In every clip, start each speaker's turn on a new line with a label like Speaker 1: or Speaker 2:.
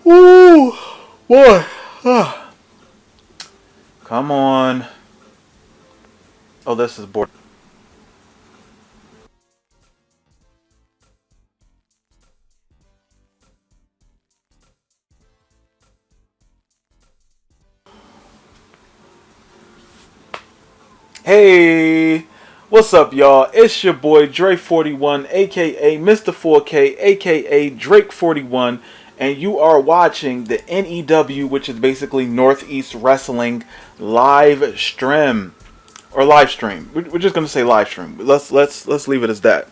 Speaker 1: Ooh, boy. Ah. Come on. Oh, this is bored. Hey, what's up, y'all? It's your boy Drake41, aka Mr. 4K, aka Drake41, and you are watching the N.E.W, which is basically Northeast Wrestling live stream or live stream. We're just gonna say live stream. Let's leave it as that.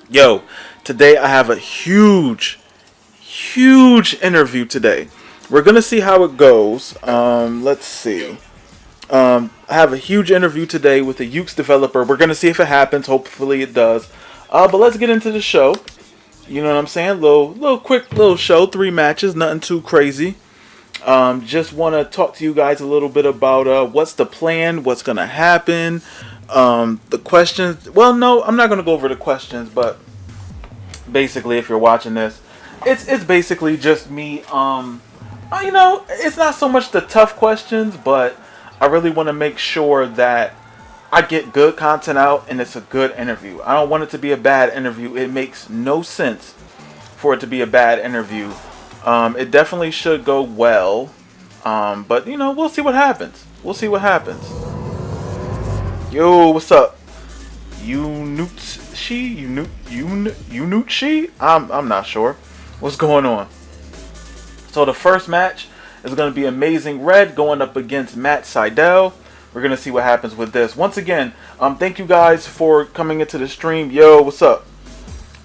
Speaker 1: Yo, today I have a huge interview today. We're gonna see how it goes. Let's see. I have a huge interview today with a Ukes developer. We're gonna see if it happens. Hopefully it does. But let's get into the show. You know what I'm saying? Little quick little show. 3 matches. Nothing too crazy. Just want to talk to you guys a little bit about what's the plan, what's gonna happen, the questions. Well, no, I'm not gonna go over the questions, but basically, if you're watching this, it's basically just me. It's not so much the tough questions, but I really want to make sure that I get good content out and it's a good interview. I don't want it to be a bad interview. It makes no sense for it to be a bad interview. It definitely should go well. But we'll see what happens. We'll see what happens. Yo, what's up? Unuchi? I'm not sure. What's going on? So the first match is going to be Amazing Red going up against Matt Sidell. We're going to see what happens with this. Once again, thank you guys for coming into the stream. Yo, what's up?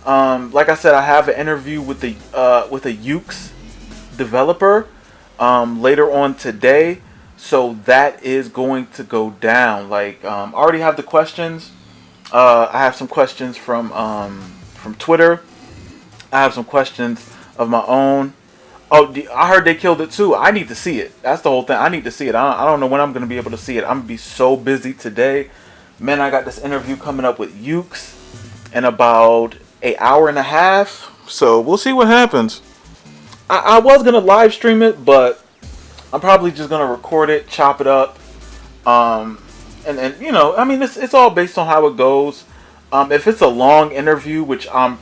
Speaker 1: Like I said, I have an interview with a Ukes developer later on today. So that is going to go down. I already have the questions. I have some questions from Twitter. I have some questions of my own. Oh, I heard they killed it too. I need to see it. That's the whole thing. I need to see it. I don't know when I'm going to be able to see it. I'm going to be so busy today. Man, I got this interview coming up with Ukes in about an hour and a half. So we'll see what happens. I was going to live stream it, but I'm probably just going to record it, chop it up. And it's all based on how it goes. If it's a long interview, which I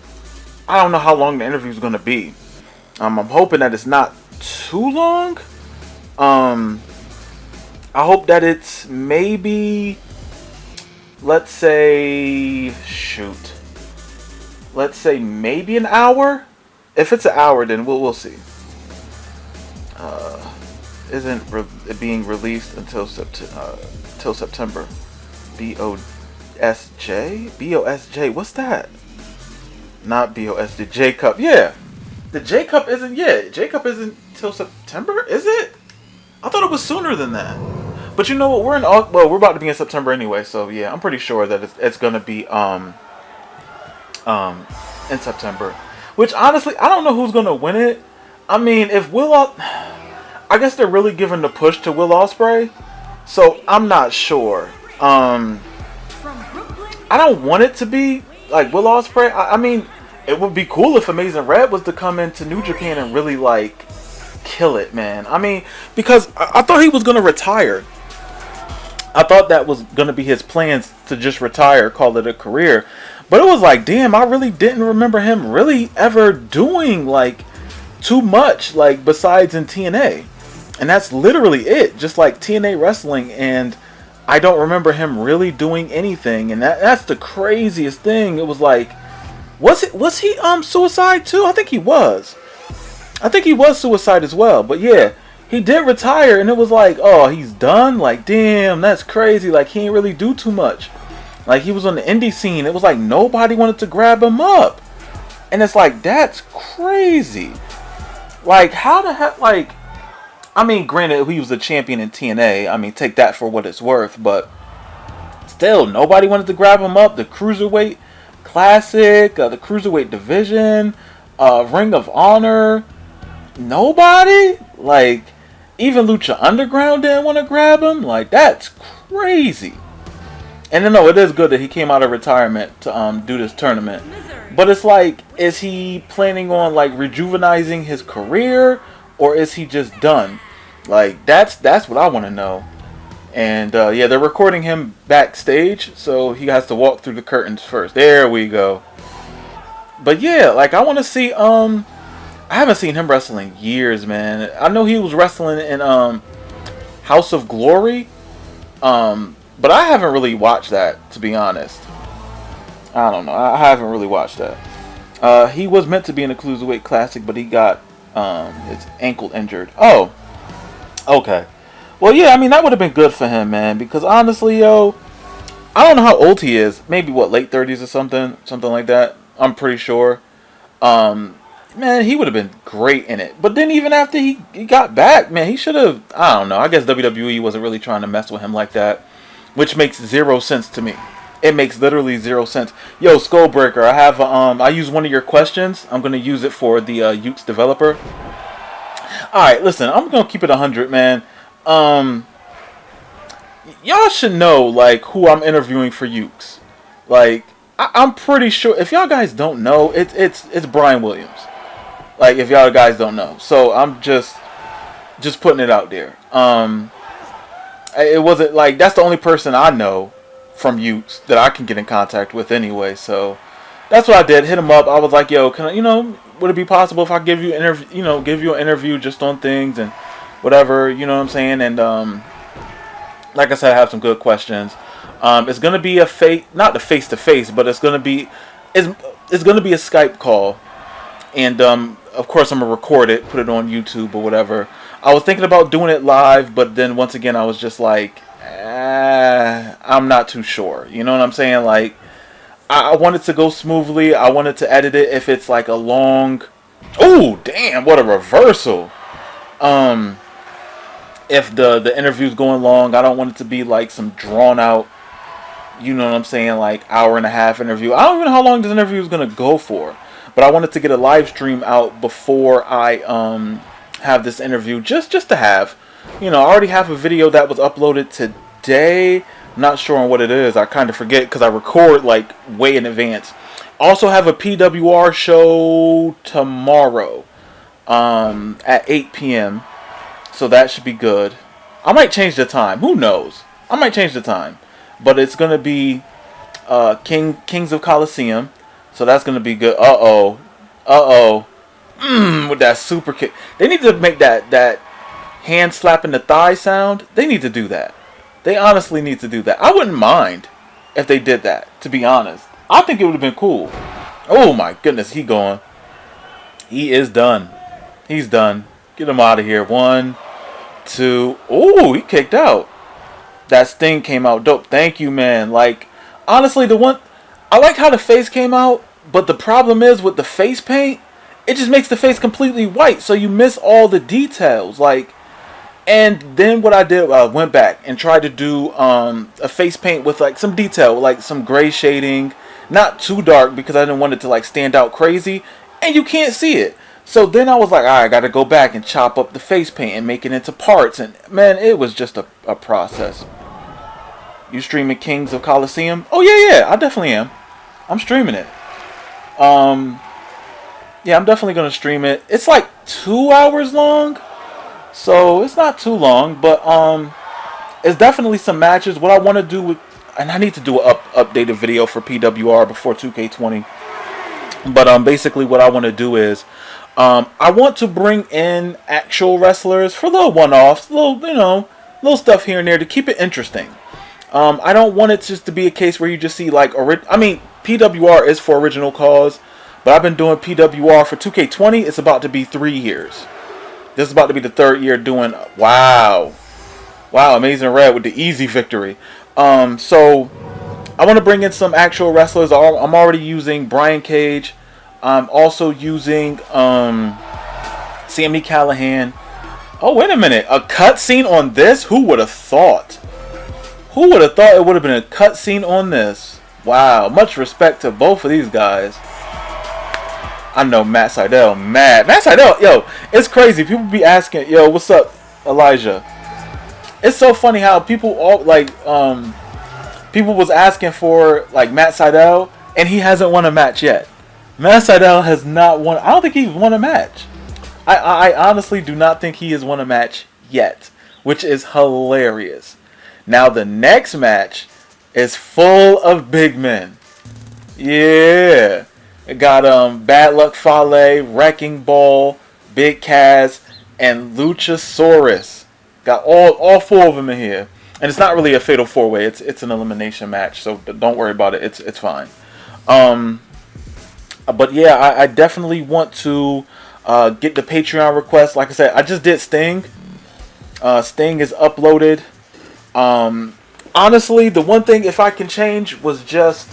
Speaker 1: don't know how long the interview is going to be. I'm hoping that it's not too long. I hope that it's maybe, let's say maybe an hour. If it's an hour, then we'll see. Isn't it being released until September? BOSJ? What's that? Not BOSJ. J Cup. Yeah. The J Cup isn't yet. J Cup isn't till September, is it? I thought it was sooner than that. But you know what? We're about to be in September anyway, so yeah, I'm pretty sure that it's gonna be in September. Which honestly, I don't know who's gonna win it. I mean, I guess they're really giving the push to Will Ospreay, so I'm not sure. I don't want it to be like Will Ospreay. I mean, it would be cool if Amazing Red was to come into New Japan and really kill it, man. I mean, because I thought he was gonna retire. I thought that was gonna be his plans, to just retire, call it a career. But it was like, damn, I really didn't remember him really ever doing too much besides in TNA. And that's literally it, just TNA wrestling, and I don't remember him really doing anything. And that's the craziest thing. It was was he suicide too? I think he was. I think he was suicide as well. But yeah, he did retire, and it was oh, he's done? Damn, that's crazy. He ain't really do too much. He was on the indie scene. It was nobody wanted to grab him up. And it's that's crazy. How the heck, I mean, granted, he was a champion in TNA. I mean, take that for what it's worth. But still, nobody wanted to grab him up. The Cruiserweight Classic, the Cruiserweight Division, Ring of Honor. Nobody? Even Lucha Underground didn't want to grab him? That's crazy. And no, it is good that he came out of retirement to do this tournament. But it's is he planning on rejuvenizing his career? or is he just done? Like that's what I want to know. And yeah, they're recording him backstage, so he has to walk through the curtains first. There we go. But yeah, like I want to see. I haven't seen him wrestle in years, man. I know he was wrestling in House of Glory, but I haven't really watched that, to be honest. I don't know. I haven't really watched that. He was meant to be in the Cruiserweight Classic, but he got his ankle injured. Oh, okay. Well, yeah, I mean, that would have been good for him, man, because honestly, yo, I don't know how old he is. Maybe, what, late 30s or something? Something like that. I'm pretty sure. Man, he would have been great in it. But then even after he got back, man, he should have, I don't know. I guess WWE wasn't really trying to mess with him like that, which makes zero sense to me. It makes literally zero sense. Yo, Skullbreaker, I have, I use one of your questions. I'm going to use it for the Ukes developer. Alright, listen, I'm going to keep it 100, man. Y'all should know, like, who I'm interviewing for Ukes. Like, I'm pretty sure, if y'all guys don't know, it's Brian Williams. Like, if y'all guys don't know. So, I'm just putting it out there. It wasn't, like, that's the only person I know from Ukes that I can get in contact with anyway. So, that's what I did. Hit him up. I was like, yo, can I, would it be possible if I give you an interview just on things and whatever, you know what I'm saying? And, like I said, I have some good questions. It's gonna be not the face-to-face, but it's gonna be a Skype call, and of course I'm gonna record it, put it on YouTube or whatever. I was thinking about doing it live, but then once again I was just like, I'm not too sure. You know what I'm saying? Like, I want it to go smoothly. I wanted to edit it if it's like a long. Oh damn! What a reversal. If the interview's going long, I don't want it to be like some drawn out, you know what I'm saying, like hour and a half interview. I don't even know how long this interview is gonna go for, but I wanted to get a live stream out before I have this interview, just to have, I already have a video that was uploaded today. I'm not sure on what it is. I kind of forget because I record like way in advance. Also have a PWR show tomorrow at 8 p.m. So that should be good. I might change the time. Who knows? I might change the time. But it's going to be Kings of Coliseum. So that's going to be good. Uh-oh. With that super kick. They need to make that hand slapping the thigh sound. They need to do that. They honestly need to do that. I wouldn't mind if they did that, to be honest. I think it would have been cool. Oh my goodness, he gone. He is done. He's done. Get him out of here. 1, 2. Oh, he kicked out. That Sting came out dope. Thank you, man. Like, honestly, I like how the face came out, but the problem is with the face paint, it just makes the face completely white, so you miss all the details. Like, and then what I did, I went back and tried to do a face paint with like some detail, like some gray shading, not too dark because I didn't want it to like stand out crazy, and you can't see it. So then I was like, alright, I gotta go back and chop up the face paint and make it into parts. And man, it was just a process. You streaming Kings of Coliseum? Oh yeah, I definitely am. I'm streaming it. Yeah, I'm definitely gonna stream it. It's like 2 hours long, so it's not too long. But it's definitely some matches. What I want to do and I need to do an updated video for PWR before 2K20. But basically what I want to do is, I want to bring in actual wrestlers for little one-offs, little stuff here and there to keep it interesting. I don't want it just to be a case where you just see like, PWR is for Original Cause, but I've been doing PWR for 2K20. It's about to be 3 years. This is about to be the 3rd year doing. Wow, Amazing Red with the easy victory. So I want to bring in some actual wrestlers. I'm already using Brian Cage. I'm also using Sami Callihan. Oh, wait a minute. A cutscene on this? Who would have thought? Who would have thought it would have been a cutscene on this? Wow. Much respect to both of these guys. I know Matt Sidell. Matt Sidell. Yo, it's crazy. People be asking, yo, what's up, Elijah? It's so funny how people people was asking for like Matt Sidell, and he hasn't won a match yet. Matt Sidell has not won. I don't think he's won a match. I honestly do not think he has won a match yet, which is hilarious. Now the next match is full of big men. Yeah. It got Bad Luck Fale, Wrecking Ball, Big Cass, and Luchasaurus. Got all four of them in here. And it's not really a fatal four way, it's an elimination match, so don't worry about it. It's fine. But yeah, I definitely want to get the Patreon request. Like I said, I just did Sting. Sting is uploaded. Honestly, the one thing if I can change was just,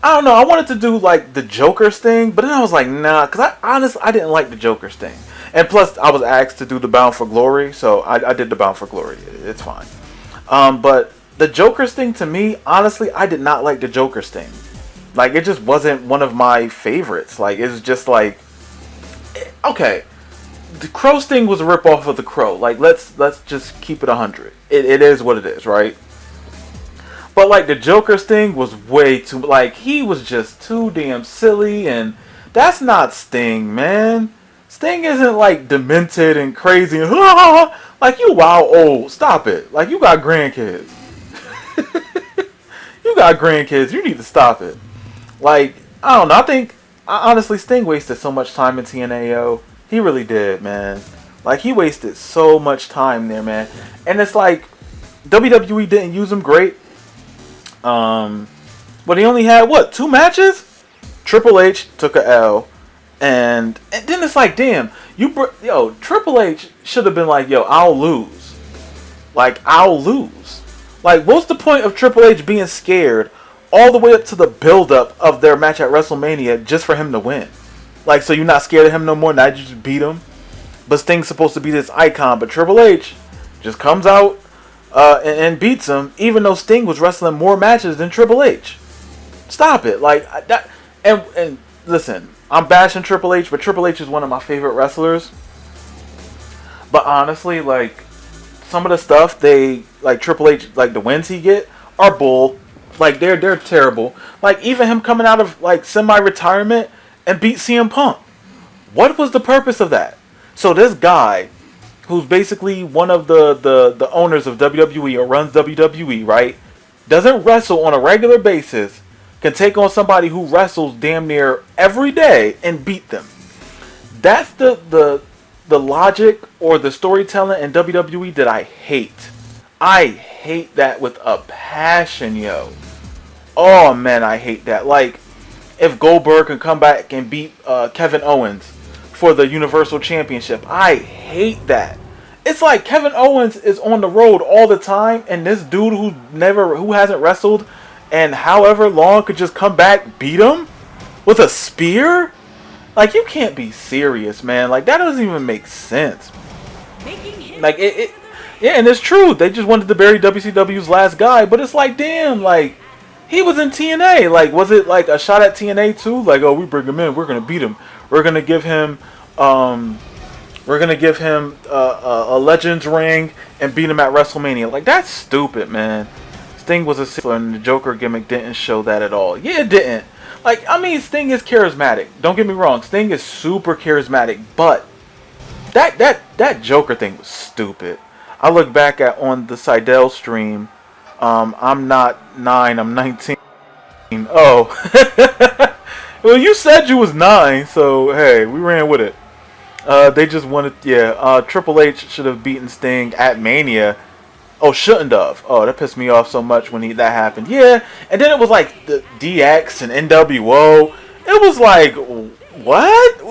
Speaker 1: I don't know, I wanted to do like the Joker Sting, but then I was like, nah, because I didn't like the Joker Sting. And plus, I was asked to do the Bound for Glory, so I did the Bound for Glory. It's fine. But the Joker Sting, to me, honestly, I did not like the Joker Sting. Like, it just wasn't one of my favorites. Like, it's just like, okay, the Crow Sting was a ripoff of the Crow. Like, let's just keep it 100. It is what it is, right? But like the Joker Sting was way too, like, he was just too damn silly, and that's not Sting, man. Sting isn't like demented and crazy and like, you wow old. Stop it. Like, you got grandkids. You got grandkids. You need to stop it. Like, I don't know. I think, honestly, Sting wasted so much time in TNA. He really did, man. Like, he wasted so much time there, man. And it's like, WWE didn't use him great. But he only had, what, 2 matches? Triple H took a L. And then it's like, damn, Triple H should have been like, yo, I'll lose. Like, I'll lose. Like, what's the point of Triple H being scared all the way up to the build-up of their match at WrestleMania just for him to win? Like, so you're not scared of him no more? Now you just beat him? But Sting's supposed to be this icon, but Triple H just comes out and beats him, even though Sting was wrestling more matches than Triple H. Stop it. Like, that. And listen, I'm bashing Triple H, but Triple H is one of my favorite wrestlers. But honestly, like, some of the stuff like Triple H, like the wins he get are bull. Like, they're terrible. Like, even him coming out of like semi-retirement and beat CM Punk. What was the purpose of that? So this guy, who's basically one of the owners of WWE or runs WWE, right, doesn't wrestle on a regular basis, can take on somebody who wrestles damn near every day and beat them. That's the logic or the storytelling in WWE that I hate. I hate that with a passion, yo. Oh man, I hate that. Like, if Goldberg can come back and beat Kevin Owens for the Universal Championship, I hate that. It's like Kevin Owens is on the road all the time, and this dude who hasn't wrestled and however long could just come back, beat him with a spear. Like, you can't be serious, man. Like, that doesn't even make sense. Like, yeah, and it's true. They just wanted to bury WCW's last guy, but it's like, damn, like, he was in TNA. Like, was it like a shot at TNA too? Like, oh, we bring him in, we're gonna beat him, we're gonna give him a Legends ring and beat him at WrestleMania. Like, that's stupid, man. Sting was a sizzler, and the Joker gimmick didn't show that at all. Yeah, it didn't. Like, I mean, Sting is charismatic. Don't get me wrong. Sting is super charismatic, but that Joker thing was stupid. I look back on the Sidell stream. I'm not 9. I'm 19. Oh, well, you said you was 9, so hey, we ran with it. They just wanted, yeah. Triple H should have beaten Sting at Mania. Oh, shouldn't have. Oh, that pissed me off so much when that happened. Yeah, and then it was like the DX and NWO. It was like, what?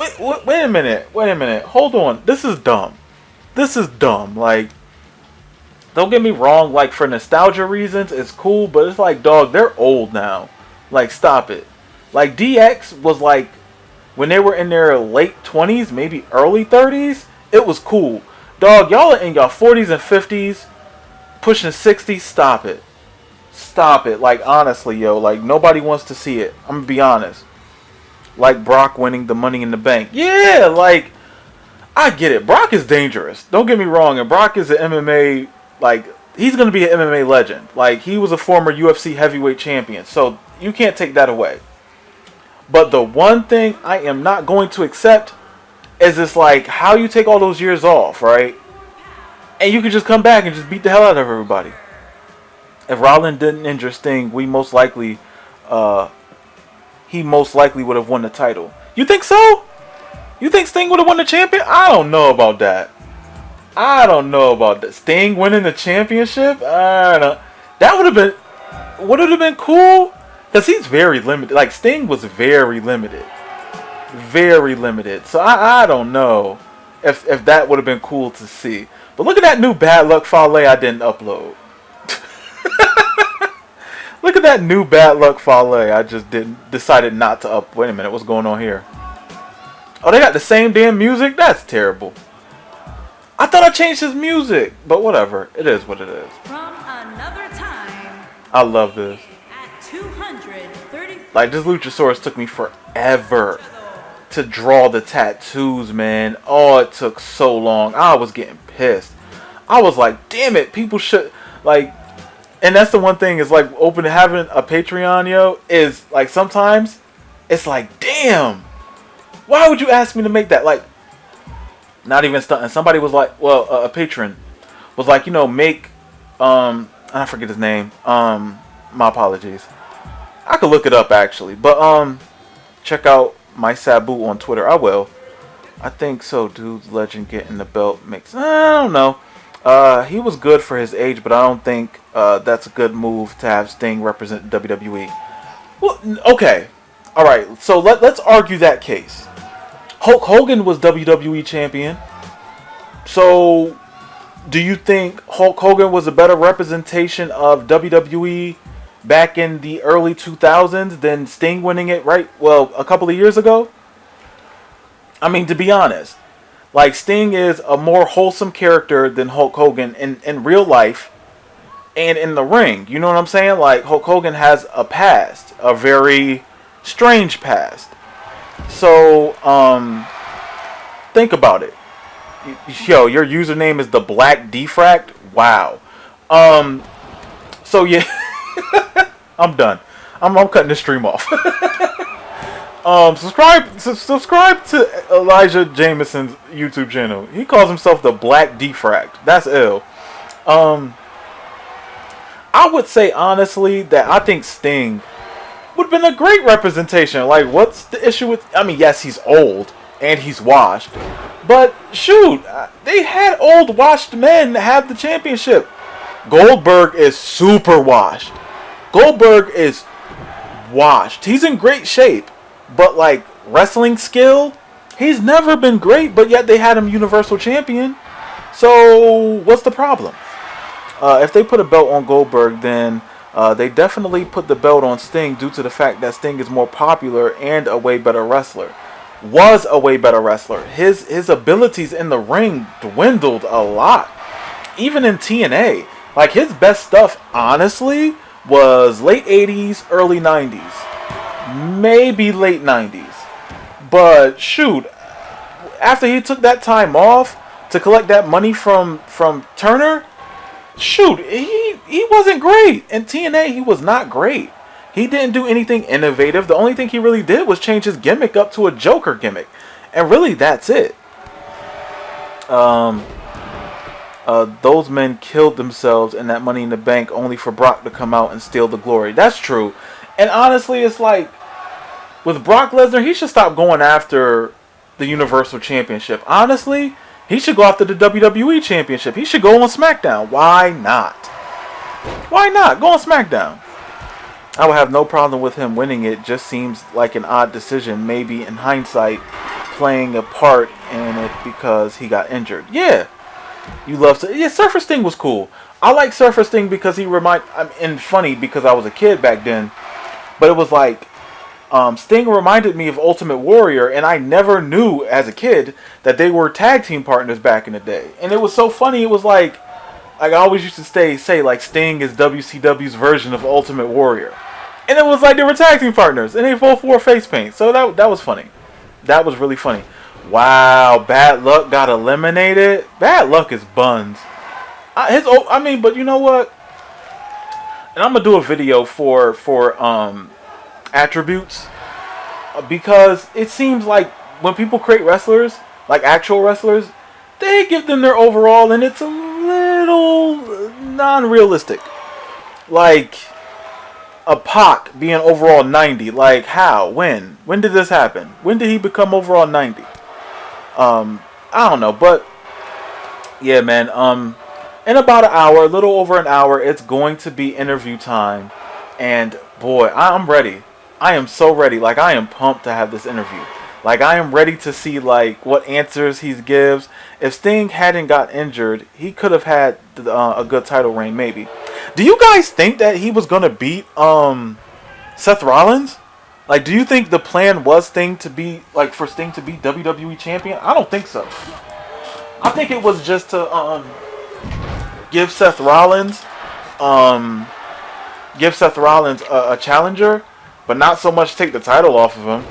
Speaker 1: Wait a minute. Hold on. This is dumb. Like, don't get me wrong. Like, for nostalgia reasons, it's cool, but it's like, dog, they're old now. Like, stop it. Like, DX was like, when they were in their late 20s, maybe early 30s, it was cool. Dog, y'all are in your 40s and 50s. Pushing 60, stop it. Like, honestly, yo, like, nobody wants to see it. I'm gonna be honest. Like Brock winning the Money in the Bank. Yeah, like, I get it. Brock is dangerous. Don't get me wrong. And Brock is an MMA, like, he's gonna be an MMA legend. Like, he was a former UFC heavyweight champion. So, you can't take that away. But the one thing I am not going to accept is it's like how you take all those years off, right? And you can just come back and just beat the hell out of everybody. If Rollins didn't injure Sting, he most likely would have won the title. You think so? You think Sting would have won the champion? I don't know about that. Sting winning the championship? I don't know. That would have been cool. Because he's very limited. Like, Sting was very limited. Very limited. So I don't know if that would have been cool to see. But look at that new Bad Luck Fale I didn't upload. Look at that new Bad Luck Fale I just decided not to up. Wait a minute, what's going on here? Oh, they got the same damn music? That's terrible. I thought I changed his music. But whatever. It is what it is.
Speaker 2: From another time.
Speaker 1: I love this.
Speaker 2: At 230.
Speaker 1: Like, this Luchasaurus took me forever to draw the tattoos, man. Oh, it took so long. I was getting pissed. I was like, damn it. People should, like, and that's the one thing is like having a Patreon, yo, is like sometimes it's like, damn, why would you ask me to make that? Like, not even stunting. Somebody was like, well, a patron was like, you know, make, I forget his name. My apologies. I could look it up actually, but check out my Sabu on Twitter. I will. I think so. Dude's legend getting the belt makes. I don't know. He was good for his age, but I don't think that's a good move to have Sting represent WWE. Well, okay. All right. So let's argue that case. Hulk Hogan was WWE champion. So do you think Hulk Hogan was a better representation of WWE back in the early 2000s than Sting winning it a couple of years ago? I mean, to be honest. Like, Sting is a more wholesome character than Hulk Hogan in real life and in the ring. You know what I'm saying? Like, Hulk Hogan has a past. A very strange past. So, think about it. Yo, your username is the Black Defract? Wow. So, yeah. I'm done. I'm cutting the stream off. Subscribe to Elijah Jameson's YouTube channel. He calls himself the Black Defract. That's ill. I would say honestly that I think Sting would have been a great representation. Like, what's the issue with? I mean, yes, he's old and he's washed, but shoot, they had old washed men have the championship. Goldberg is super washed. Goldberg is washed. He's in great shape. But, like, wrestling skill, he's never been great, but yet they had him Universal Champion. So, what's the problem? If they put a belt on Goldberg, then they definitely put the belt on Sting due to the fact that Sting is more popular and a way better wrestler. Was a way better wrestler. His abilities in the ring dwindled a lot. Even in TNA. Like, his best stuff, honestly, was late 80s, early 90s. Maybe late 90s. But shoot, after he took that time off to collect that money from Turner, shoot, he wasn't great. In TNA, he was not great. He didn't do anything innovative. The only thing he really did was change his gimmick up to a Joker gimmick. And really, that's it. Those men killed themselves in that Money in the Bank only for Brock to come out and steal the glory. That's true. And honestly, it's like, with Brock Lesnar, he should stop going after the Universal Championship. Honestly, he should go after the WWE Championship. He should go on SmackDown. Why not? Why not? Go on SmackDown. I would have no problem with him winning it. Just seems like an odd decision. Maybe in hindsight, playing a part in it because he got injured. Yeah. You love to. Yeah, Surfer Sting was cool. I like Surfer Sting because funny because I was a kid back then. But it was like, Sting reminded me of Ultimate Warrior, and I never knew as a kid that they were tag team partners back in the day. And it was so funny. It was like I always used to say like Sting is WCW's version of Ultimate Warrior, and it was like they were tag team partners, and they both wore face paint. So that was funny. That was really funny. Wow, Bad Luck got eliminated. Bad Luck is buns. But you know what? And I'm gonna do a video for attributes, because it seems like when people create wrestlers, like actual wrestlers, they give them their overall, and it's a little non-realistic. Like a Pac being overall 90. Like how? When? When did this happen? When did he become overall 90? I don't know, but yeah, man. In about an hour, a little over an hour, it's going to be interview time, and boy, I'm ready. I am so ready. Like I am pumped to have this interview. Like I am ready to see like what answers he gives. If Sting hadn't got injured, he could have had a good title reign, maybe. Do you guys think that he was gonna beat Seth Rollins? Like, do you think the plan was for Sting to be WWE champion? I don't think so. I think it was just to give Seth Rollins a challenger, but not so much take the title off of him.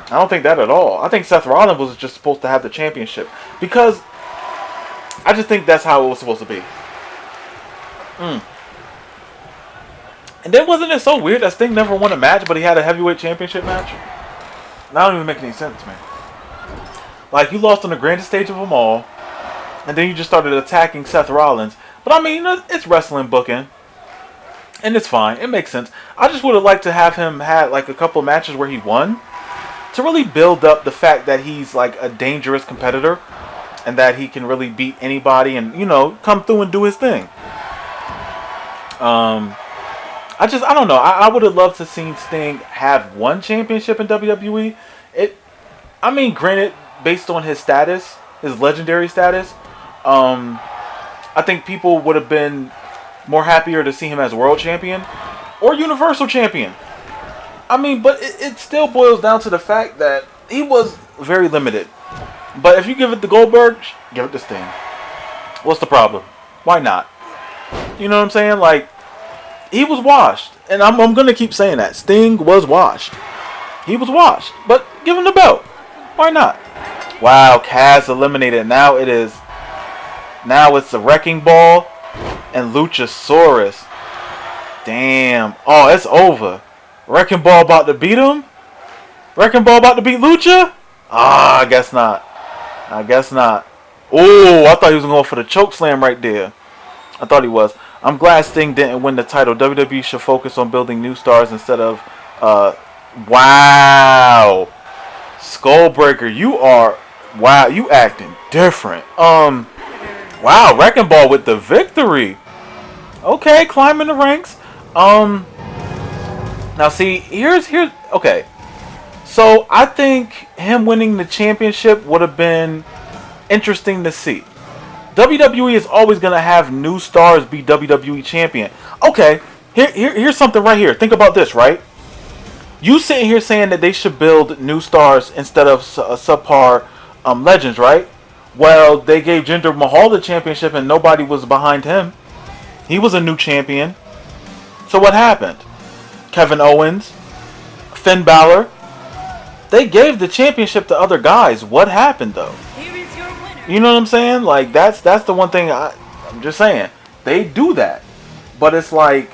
Speaker 1: I don't think that at all. I think Seth Rollins was just supposed to have the championship because I just think that's how it was supposed to be. And then wasn't it so weird that Sting never won a match, but he had a heavyweight championship match? That don't even make any sense, man. Like, you lost on the grandest stage of them all, and then you just started attacking Seth Rollins. But I mean, it's wrestling booking, and it's fine. It makes sense. I just would have liked to have him had like a couple matches where he won, to really build up the fact that he's like a dangerous competitor, and that he can really beat anybody, and come through and do his thing. I don't know. I would have loved to seen Sting have one championship in WWE. Granted, based on his status, his legendary status, I think people would have been more happier to see him as world champion or universal champion. But it still boils down to the fact that he was very limited. But if you give it to Goldberg, give it to Sting. What's the problem? Why not? You know what I'm saying? Like, he was washed. And I'm going to keep saying that. Sting was washed. He was washed. But give him the belt. Why not? Wow, Kaz eliminated. Now it's the Wrecking Ball and Luchasaurus. Damn. Oh, it's over. Wrecking Ball about to beat him? Wrecking Ball about to beat Lucha? I guess not. Oh, I thought he was going for the choke slam right there. I thought he was. I'm glad Sting didn't win the title. WWE should focus on building new stars instead of... wow. Skullbreaker, you acting different. Wow, Wrecking Ball with the victory. Okay, climbing the ranks. Now see, here's okay. So I think him winning the championship would have been interesting to see. WWE is always gonna have new stars be WWE champion. Okay, here's something right here. Think about this, right? You sitting here saying that they should build new stars instead of subpar legends, right? Well, they gave Jinder Mahal the championship and nobody was behind him. He was a new champion. So what happened? Kevin Owens, Finn Balor, they gave the championship to other guys. What happened though? You know what I'm saying? Like that's the one thing I'm just saying. They do that. But it's like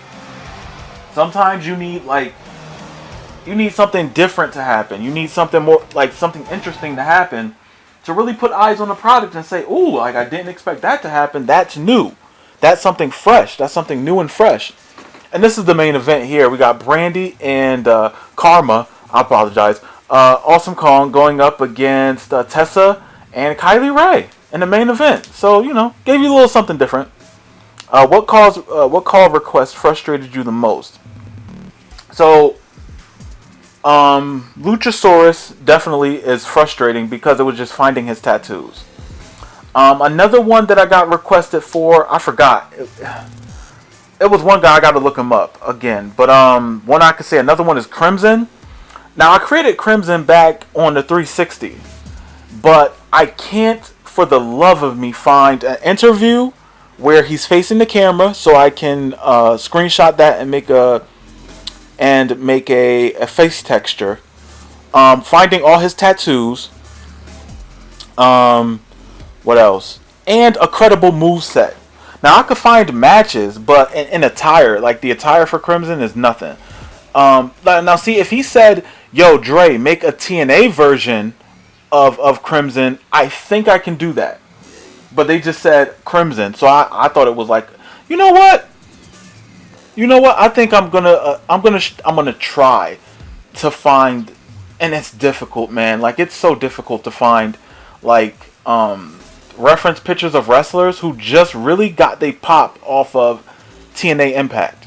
Speaker 1: sometimes you need something different to happen. You need something more, like something interesting to happen to really put eyes on the product and say, "Ooh, like I didn't expect that to happen. That's new. That's something fresh. That's something new and fresh." And this is the main event here. We got Brandy and Karma. I apologize. Awesome Kong going up against Tessa and Kylie Ray in the main event. So, gave you a little something different. What call request frustrated you the most? So, Luchasaurus definitely is frustrating because it was just finding his tattoos. Another one that I got requested for, I forgot. It was one guy, I got to look him up again. But one I could say, another one is Crimson. Now, I created Crimson back on the 360. But I can't, for the love of me, find an interview where he's facing the camera so I can screenshot that and make a face texture. Finding all his tattoos. What else? And a credible moveset. Now, I could find matches, but in attire, like the attire for Crimson is nothing. Now, see, if he said, "Yo, Dre, make a TNA version of Crimson. I think I can do that. But they just said Crimson, so I thought it was like, you know what? You know what? I think I'm gonna try to find, and it's difficult, man. Like it's so difficult to find, like reference pictures of wrestlers who just really got they pop off of TNA Impact.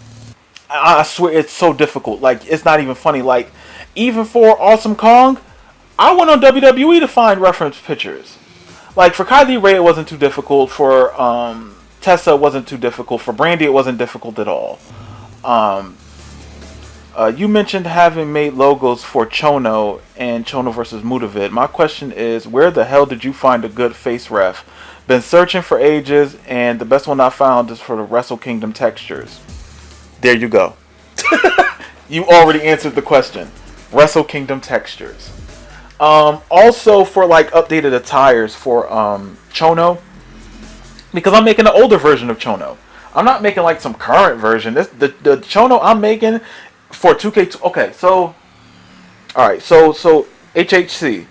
Speaker 1: I swear it's so difficult. Like it's not even funny. Like even for Awesome Kong, I went on WWE to find reference pictures. Like for Kylie Ray, it wasn't too difficult. For Tessa, it wasn't too difficult. For Brandy, it wasn't difficult at all. You mentioned having made logos for Chono and Chono versus Mudavid. My question is, where the hell did you find a good face ref? Been searching for ages, and the best one I found is for the Wrestle Kingdom textures. There you go. You already answered the question. Wrestle Kingdom textures. Also for like updated attires for Chono, because I'm making an older version of Chono. I'm not making like some current version. The Chono I'm making for 2K. Okay, so all right, so HHC.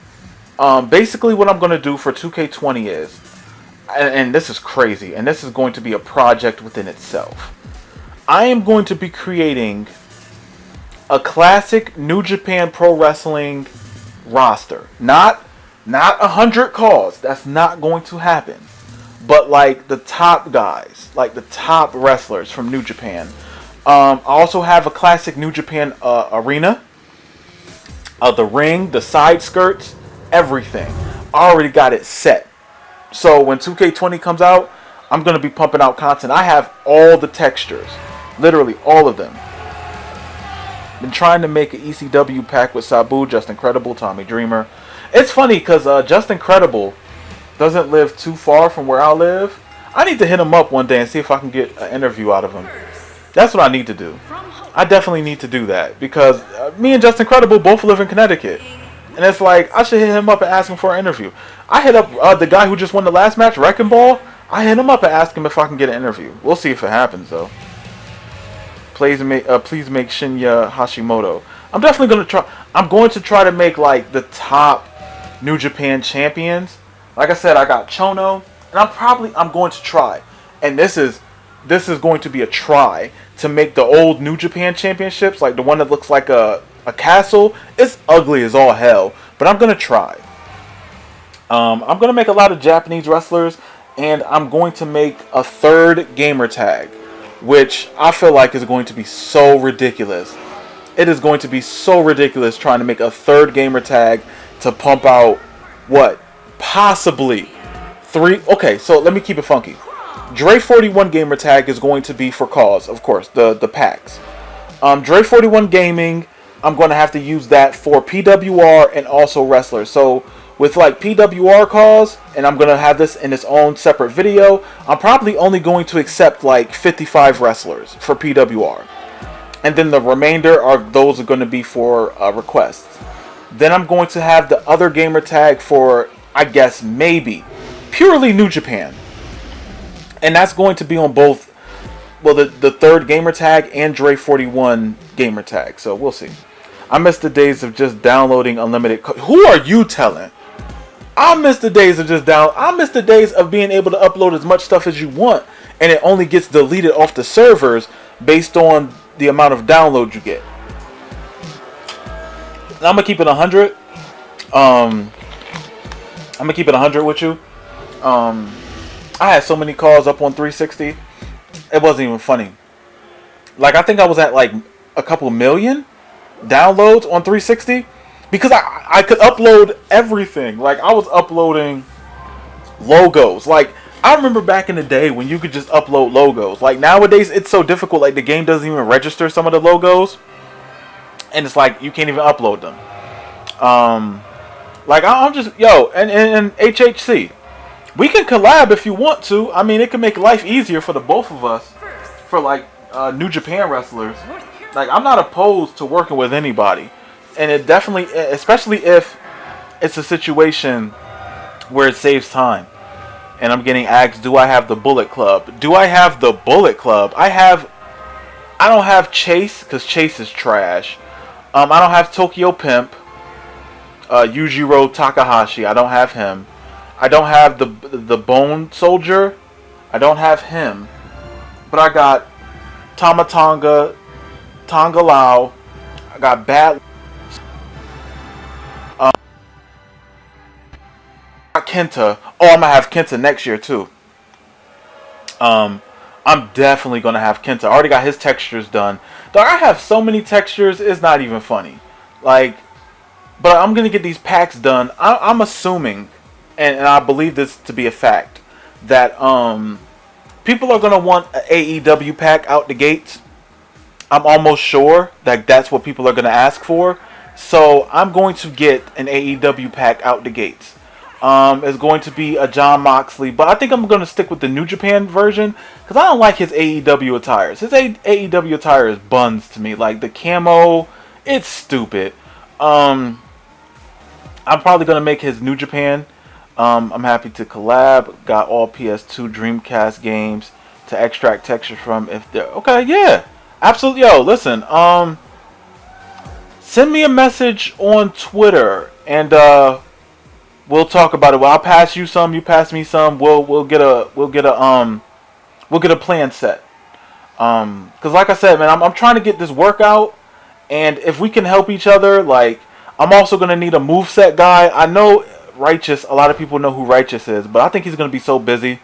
Speaker 1: Basically, what I'm gonna do for 2K20 is, and this is crazy, and this is going to be a project within itself. I am going to be creating a classic New Japan Pro Wrestling roster. Not 100 calls. That's not going to happen. But like the top guys, like the top wrestlers from New Japan. I also have a classic New Japan arena. The ring, the side skirts, everything. I already got it set. So when 2K20 comes out, I'm going to be pumping out content. I have all the textures. Literally all of them. Been trying to make an ECW pack with Sabu, Just Incredible, Tommy Dreamer. It's funny because Just Incredible doesn't live too far from where I live. I need to hit him up one day and see if I can get an interview out of him. That's what I need to do. I definitely need to do that because me and Just Incredible both live in Connecticut. And it's like, I should hit him up and ask him for an interview. I hit up the guy who just won the last match, Wrecking Ball. I hit him up and ask him if I can get an interview. We'll see if it happens though. Please make Shinya Hashimoto. I'm definitely going to try. I'm going to try to make like the top New Japan champions. Like I said, I got Chono, and I'm going to try. And this is going to be a try to make the old New Japan championships, like the one that looks like a castle. It's ugly as all hell, but I'm going to try. I'm going to make a lot of Japanese wrestlers, and I'm going to make a third gamer tag, which I feel like is going to be so ridiculous. It is going to be so ridiculous trying to make a third gamer tag to pump out, what? Possibly 3. Okay, so let me keep it funky. Dre 41 gamer tag is going to be for cause, of course, the packs. Dre 41 Gaming, I'm going to have to use that for PWR and also wrestlers. So with like PWR cause, and I'm going to have this in its own separate video, I'm probably only going to accept like 55 wrestlers for PWR. And then the remainder those are going to be for requests. Then I'm going to have the other gamer tag for, I guess, maybe purely New Japan. And that's going to be on both, well, the third gamer tag and Dre 41 gamer tag. So we'll see. I miss the days of just downloading unlimited. Who are you telling? I miss the days of I miss the days of being able to upload as much stuff as you want, and it only gets deleted off the servers based on the amount of downloads you get. I'm gonna keep it 100. I'm gonna keep it 100 with you. I had so many calls up on 360. It wasn't even funny. Like I think I was at like a couple million downloads on 360. Because I could upload everything. Like, I was uploading logos. Like, I remember back in the day when you could just upload logos. Like, nowadays, it's so difficult. Like, the game doesn't even register some of the logos. And it's like, you can't even upload them. Like, I'm just... Yo, and HHC. We can collab if you want to. I mean, it can make life easier for the both of us. For, like, New Japan wrestlers. Like, I'm not opposed to working with anybody. And it definitely, especially if it's a situation where it saves time. And I'm getting asked, do I have the Bullet Club? Do I have the Bullet Club? I don't have Chase, because Chase is trash. I don't have Tokyo Pimp. Yujiro Takahashi. I don't have him. I don't have the Bone Soldier. I don't have him. But I got Tamatonga, Tonga Lao. I got Bad. Kenta. Oh, I'm gonna have Kenta next year too. I'm definitely gonna have Kenta. I already got his textures done. Dog, I have so many textures, it's not even funny. Like, but I'm gonna get these packs done. I'm assuming, and I believe this to be a fact, that people are gonna want an AEW pack out the gates. I'm almost sure that that's what people are gonna ask for. So I'm going to get an AEW pack out the gates. It's going to be a John Moxley, but I think I'm going to stick with the New Japan version because I don't like his AEW attires. His AEW attire is buns to me. Like the camo, it's stupid. I'm probably going to make his New Japan. I'm happy to collab. Got all PS2 Dreamcast games to extract texture from if they're okay. Yeah, absolutely. Yo, listen. Send me a message on Twitter and we'll talk about it. Well, I'll pass you some, you pass me some. We'll get a plan set. Cause like I said, man, I'm trying to get this workout, and if we can help each other, like I'm also gonna need a moveset guy. I know Righteous. A lot of people know who Righteous is, but I think he's gonna be so busy,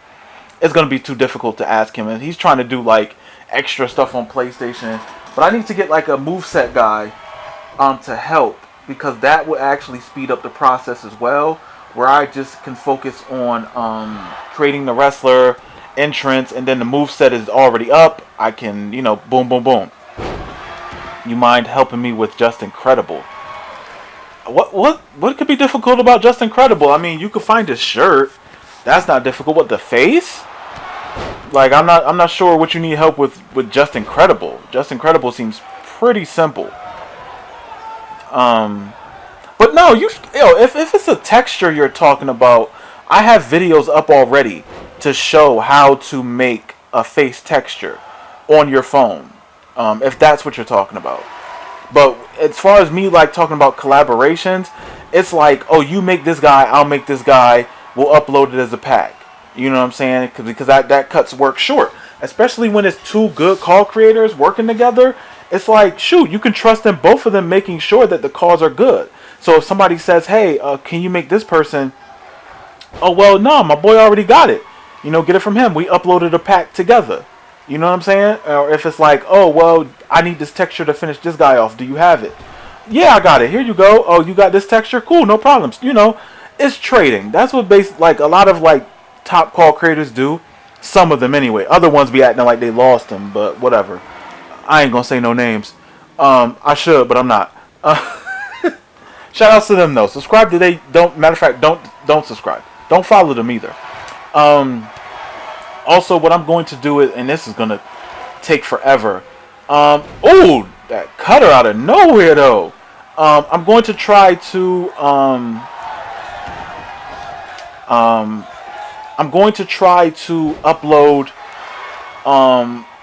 Speaker 1: it's gonna be too difficult to ask him, and he's trying to do like extra stuff on PlayStation. But I need to get like a moveset guy to help, because that will actually speed up the process as well, where I just can focus on creating the wrestler entrance, and then the moveset is already up. I can, boom, boom, boom. You mind helping me with Just Incredible? What could be difficult about Just Incredible? I mean, you could find his shirt. That's not difficult. What, the face? Like, I'm not sure what you need help with Just Incredible. Just Incredible seems pretty simple. But no, if it's a texture you're talking about, I have videos up already to show how to make a face texture on your phone, if that's what you're talking about. But as far as me like talking about collaborations, it's like, oh, you make this guy, I'll make this guy, we'll upload it as a pack. You know what I'm saying? Because that cuts work short, especially when it's two good call creators working together. It's like, shoot, you can trust in both of them making sure that the calls are good. So if somebody says, hey, can you make this person? Oh, well, no, my boy already got it. Get it from him. We uploaded a pack together. You know what I'm saying? Or if it's like, oh, well, I need this texture to finish this guy off. Do you have it? Yeah, I got it. Here you go. Oh, you got this texture? Cool, no problems. It's trading. That's what like a lot of like top call creators do. Some of them anyway. Other ones be acting like they lost them, but whatever. I ain't gonna say no names. I should, but I'm not. Shout outs to them though. Subscribe to they don't. Matter of fact, don't subscribe. Don't follow them either. Also, what I'm going to do is, and this is gonna take forever. Oh, that cutter out of nowhere though. I'm going to try to upload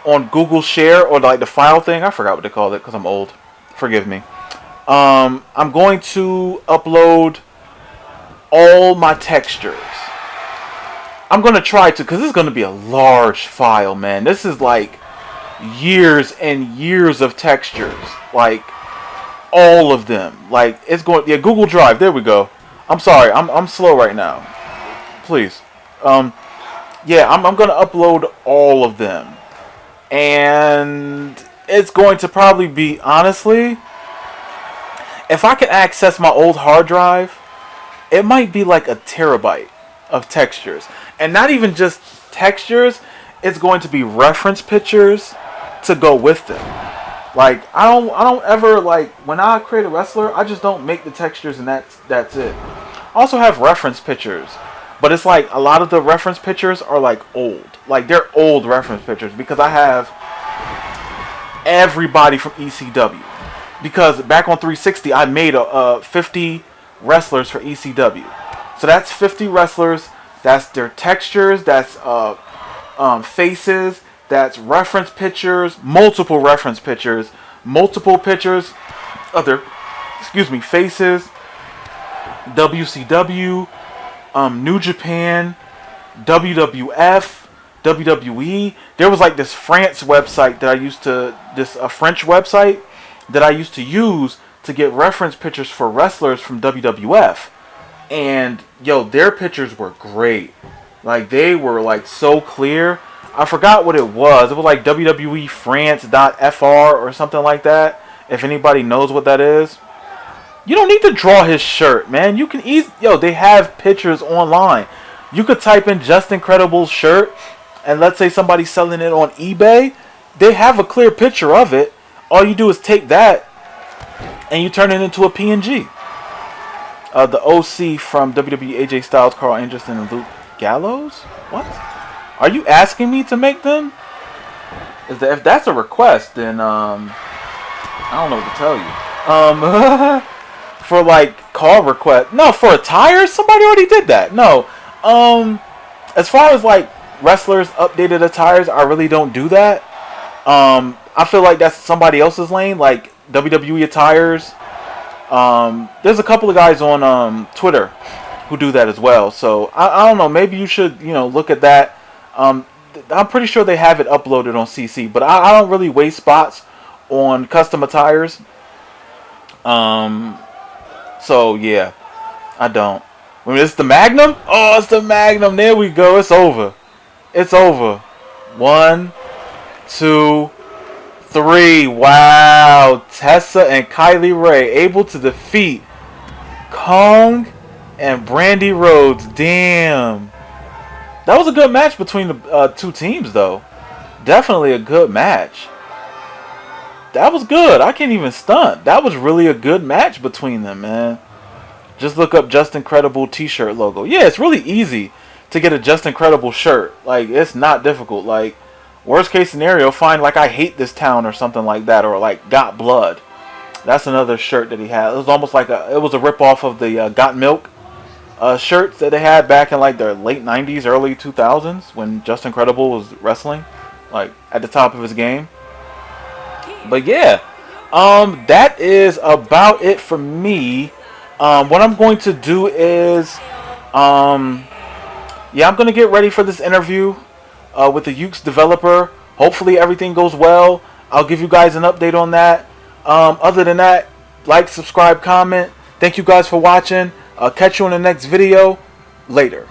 Speaker 1: on Google Share, or like the file thing. I forgot what they call it because I'm old. Forgive me. I'm going to upload all my textures. I'm going to try to, because this is going to be a large file, man. This is like years and years of textures. Like, all of them. Like, it's going, yeah, Google Drive. There we go. I'm sorry. I'm slow right now. Please. Yeah, I'm going to upload all of them. And it's going to probably be, honestly, if I can access my old hard drive, it might be like a terabyte of textures. And not even just textures, it's going to be reference pictures to go with them. Like, I don't ever, like, when I create a wrestler, I just don't make the textures and that's it. I also have reference pictures, but it's like a lot of the reference pictures are like old. Like, they're old reference pictures because I have everybody from ECW. Because back on 360, I made 50 wrestlers for ECW. So that's 50 wrestlers. That's their textures. That's faces. That's reference pictures. Multiple reference pictures. Multiple pictures of their, faces. WCW, New Japan, WWF, WWE. There was like this France website that I used to, a French website that I used to use to get reference pictures for wrestlers from WWF. And yo, their pictures were great. Like they were like so clear. I forgot what it was. It was like WWE France.fr or something like that. If anybody knows what that is. You don't need to draw his shirt, man. You can they have pictures online. You could type in Just Incredible's shirt, and let's say somebody's selling it on eBay. They have a clear picture of it. All you do is take that, and you turn it into a PNG. The OC from WWE, AJ Styles, Carl Anderson, and Luke Gallows? What? Are you asking me to make them? If that's a request, then, I don't know what to tell you. For like call request. No, for attires, somebody already did that. No. As far as like wrestlers updated attires, I really don't do that. I feel like that's somebody else's lane, like WWE attires. There's a couple of guys on Twitter who do that as well. So I don't know, maybe you should, look at that. I'm pretty sure they have it uploaded on CC, but I don't really waste spots on custom attires. So yeah, I don't. I mean, it's the Magnum. Oh, it's the Magnum. There we go. It's over. It's over. 1, 2, 3. Wow, Tessa and Kylie Ray able to defeat Kong and Brandy Rhodes. Damn, that was a good match between the two teams, though. Definitely a good match. That was good. I can't even stunt. That was really a good match between them, man. Just look up Just Incredible t-shirt logo. Yeah, it's really easy to get a Just Incredible shirt. Like, it's not difficult. Like, worst case scenario, find like I Hate This Town or something like that, or like Got Blood. That's another shirt that he had. It was almost like it was a ripoff of the Got Milk shirts that they had back in like the late 90s, early 2000s when Just Incredible was wrestling, like at the top of his game. But yeah, that is about it for me. What I'm going to do is, I'm going to get ready for this interview with the Ukes developer. Hopefully everything goes well. I'll give you guys an update on that. Other than that, like, subscribe, comment. Thank you guys for watching. I'll catch you in the next video. Later.